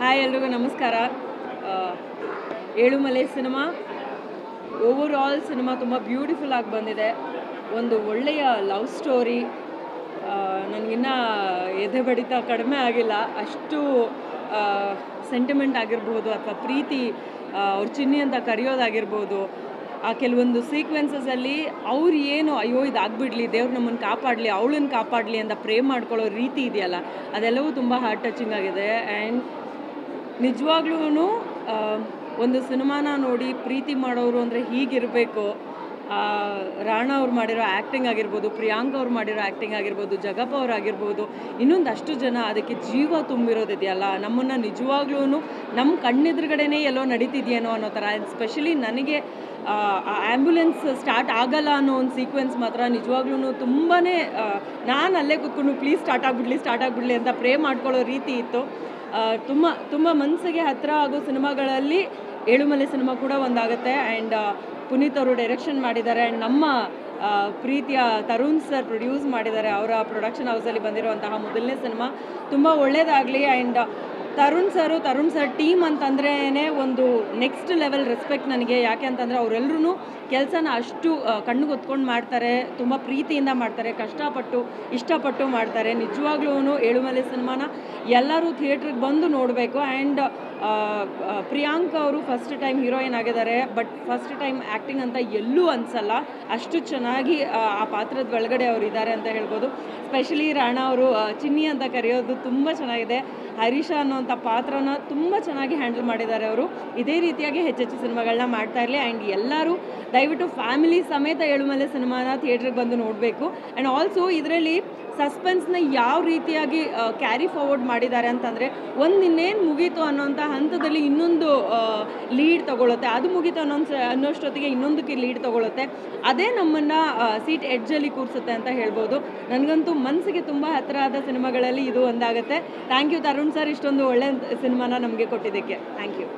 Hi ಎಲ್ರಿಗೂ ನಮಸ್ಕಾರ. Yelumale cinema over all cinema ತುಂಬ ಬ್ಯೂಟಿಫುಲ್ ಆಗಿ ಬಂದಿದೆ. ಒಂದು ಒಳ್ಳೆಯ ಲವ್ ಸ್ಟೋರಿ. ನನಗಿನ್ನ ಎದೆ ಬಡಿತ ಕಡಿಮೆ ಆಗಿಲ್ಲ. ಅಷ್ಟು ಸೆಂಟಿಮೆಂಟ್ ಆಗಿರ್ಬೋದು ಅಥವಾ ಪ್ರೀತಿ ಅವ್ರ ಚಿನ್ನಿ ಅಂತ ಕರೆಯೋದಾಗಿರ್ಬೋದು. ಆ ಕೆಲವೊಂದು ಸೀಕ್ವೆನ್ಸಸಲ್ಲಿ ಅವ್ರು ಏನು ಅಯ್ಯೋ ಇದಾಗ್ಬಿಡ್ಲಿ, ದೇವ್ರು ನಮ್ಮನ್ನು ಕಾಪಾಡಲಿ, ಅವಳನ್ನು ಕಾಪಾಡಲಿ ಅಂತ ಪ್ರೇ ಮಾಡ್ಕೊಳ್ಳೋ ರೀತಿ ಇದೆಯಲ್ಲ, ಅದೆಲ್ಲವೂ ತುಂಬ ಹಾರ್ಟ್ ಟಚಿಂಗ್ ಆಗಿದೆ. ಆ್ಯಂಡ್ ನಿಜವಾಗ್ಲೂ ಒಂದು ಸಿನಿಮಾನ ನೋಡಿ ಪ್ರೀತಿ ಮಾಡೋರು ಅಂದರೆ ಹೀಗಿರಬೇಕು. ರಾಣಾ ಅವ್ರು ಮಾಡಿರೋ ಆ್ಯಕ್ಟಿಂಗ್ ಆಗಿರ್ಬೋದು, ಪ್ರಿಯಾಂಕಾ ಅವ್ರು ಮಾಡಿರೋ ಆ್ಯಕ್ಟಿಂಗ್ ಆಗಿರ್ಬೋದು, ಜಗಪ್ಪ ಅವ್ರು ಆಗಿರ್ಬೋದು, ಇನ್ನೊಂದಷ್ಟು ಜನ ಅದಕ್ಕೆ ಜೀವ ತುಂಬಿರೋದಿದೆಯಲ್ಲ, ನಮ್ಮನ್ನು ನಿಜವಾಗ್ಲೂ ನಮ್ಮ ಕಣ್ಣೆದುರುಗಡೆನೇ ಎಲ್ಲೋ ನಡೀತಿದೆಯೇನೋ ಅನ್ನೋ ಥರ. ಸ್ಪೆಷಲಿ ನನಗೆ ಆ ಆ್ಯಂಬುಲೆನ್ಸ್ ಸ್ಟಾರ್ಟ್ ಆಗಲ್ಲ ಅನ್ನೋ ಒಂದು ಸೀಕ್ವೆನ್ಸ್ ಮಾತ್ರ ನಿಜವಾಗ್ಲೂ ತುಂಬಾ ನಾನು ಅಲ್ಲೇ ಕೂತ್ಕೊಂಡು ಪ್ಲೀಸ್ ಸ್ಟಾರ್ಟ್ ಆಗಿಬಿಡ್ಲಿ ಅಂತ ಪ್ರೇ ಮಾಡ್ಕೊಳ್ಳೋ ರೀತಿ ಇತ್ತು. ತುಂಬ ಮನಸ್ಸಿಗೆ ಹತ್ತಿರ ಆಗೋ ಸಿನಿಮಾಗಳಲ್ಲಿ ಏಳುಮಲೆ ಸಿನಿಮಾ ಕೂಡ ಒಂದಾಗುತ್ತೆ. ಆ್ಯಂಡ್ ಪುನೀತ್ ಅವರು ಡೈರೆಕ್ಷನ್ ಮಾಡಿದ್ದಾರೆ. ಆ್ಯಂಡ್ ನಮ್ಮ ಪ್ರೀತಿಯ ತರುಣ್ ಸರ್ ಪ್ರೊಡ್ಯೂಸ್ ಮಾಡಿದ್ದಾರೆ. ಅವರ ಪ್ರೊಡಕ್ಷನ್ ಹೌಸಲ್ಲಿ ಬಂದಿರುವಂತಹ ಮೊದಲನೇ ಸಿನಿಮಾ ತುಂಬ ಒಳ್ಳೆಯದಾಗಲಿ. ಆ್ಯಂಡ್ ತರುಣ್ ಸರ್ ಟೀಮ್ ಅಂತಂದ್ರೇ ಒಂದು ನೆಕ್ಸ್ಟ್ ಲೆವೆಲ್ ರೆಸ್ಪೆಕ್ಟ್ ನನಗೆ. ಯಾಕೆ ಅಂತಂದರೆ ಅವರೆಲ್ಲರೂ ಕೆಲಸನ ಅಷ್ಟು ಕಣ್ಣಿಗೆ ಹೊತ್ಕೊಂಡು ಮಾಡ್ತಾರೆ, ತುಂಬ ಪ್ರೀತಿಯಿಂದ ಮಾಡ್ತಾರೆ, ಕಷ್ಟಪಟ್ಟು ಇಷ್ಟಪಟ್ಟು ಮಾಡ್ತಾರೆ. ನಿಜವಾಗ್ಲೂ ಏಳುಮಲೆ ಸಿನಿಮಾನ ಎಲ್ಲರೂ ಥಿಯೇಟ್ರಿಗೆ ಬಂದು ನೋಡಬೇಕು. ಆ್ಯಂಡ್ ಪ್ರಿಯಾಂಕಾ ಅವರು ಫಸ್ಟ್ ಟೈಮ್ ಹೀರೋಯಿನ್ ಆಗಿದ್ದಾರೆ. ಬಟ್ ಫಸ್ಟ್ ಟೈಮ್ ಆ್ಯಕ್ಟಿಂಗ್ ಅಂತ ಎಲ್ಲೂ ಅನಿಸಲ್ಲ. ಅಷ್ಟು ಚೆನ್ನಾಗಿ ಆ ಪಾತ್ರದ ಒಳಗಡೆ ಅವರು ಇದ್ದಾರೆ ಅಂತ ಹೇಳ್ಬೋದು. ಸ್ಪೆಷಲಿ ರಾಣಾ ಅವರು ಚಿನ್ನಿ ಅಂತ ಕರೆಯೋದು ತುಂಬ ಚೆನ್ನಾಗಿದೆ. ಹರೀಶ ಅನ್ನೋಂಥ ಪಾತ್ರನ ತುಂಬ ಚೆನ್ನಾಗಿ ಹ್ಯಾಂಡಲ್ ಮಾಡಿದ್ದಾರೆ ಅವರು. ಇದೇ ರೀತಿಯಾಗಿ ಹೆಚ್ಚೆಚ್ಚು ಸಿನಿಮಾಗಳನ್ನ ಮಾಡ್ತಾ ಇರಲಿ. ಆ್ಯಂಡ್ ಎಲ್ಲರೂ ದಯವಿಟ್ಟು ಫ್ಯಾಮಿಲಿ ಸಮೇತ ಏಳುಮಲೆ ಸಿನಿಮಾನ ಥಿಯೇಟ್ರಿಗೆ ಬಂದು ನೋಡಬೇಕು. ಆ್ಯಂಡ್ ಆಲ್ಸೋ ಇದರಲ್ಲಿ ಸಸ್ಪೆನ್ಸ್ನ ಯಾವ ರೀತಿಯಾಗಿ ಕ್ಯಾರಿ ಫಾರ್ವರ್ಡ್ ಮಾಡಿದ್ದಾರೆ ಅಂತಂದರೆ, ಇನ್ನೇನು ಮುಗೀತು ಅನ್ನೋಂಥ ಹಂತದಲ್ಲಿ ಇನ್ನೊಂದು ಲೀಡ್ ತೊಗೊಳುತ್ತೆ, ಅದು ಮುಗೀತು ಅನ್ನೋಷ್ಟೊತ್ತಿಗೆ ಇನ್ನೊಂದಕ್ಕೆ ಲೀಡ್ ತೊಗೊಳುತ್ತೆ. ಅದೇ ನಮ್ಮನ್ನು ಸೀಟ್ ಎಡ್ಜಲ್ಲಿ ಕೂರಿಸುತ್ತೆ ಅಂತ ಹೇಳ್ಬೋದು. ನನಗಂತೂ ಮನಸ್ಸಿಗೆ ತುಂಬ ಹತ್ತಿರ ಆದ ಸಿನಿಮಾಗಳಲ್ಲಿ ಇದು ಒಂದಾಗುತ್ತೆ. ಥ್ಯಾಂಕ್ ಯು ತರುಣ್ ಸರ್, ಇಷ್ಟೊಂದು ಒಳ್ಳೆಯ ಸಿನಿಮಾನ ನಮಗೆ ಕೊಟ್ಟಿದ್ದಕ್ಕೆ. Thank you.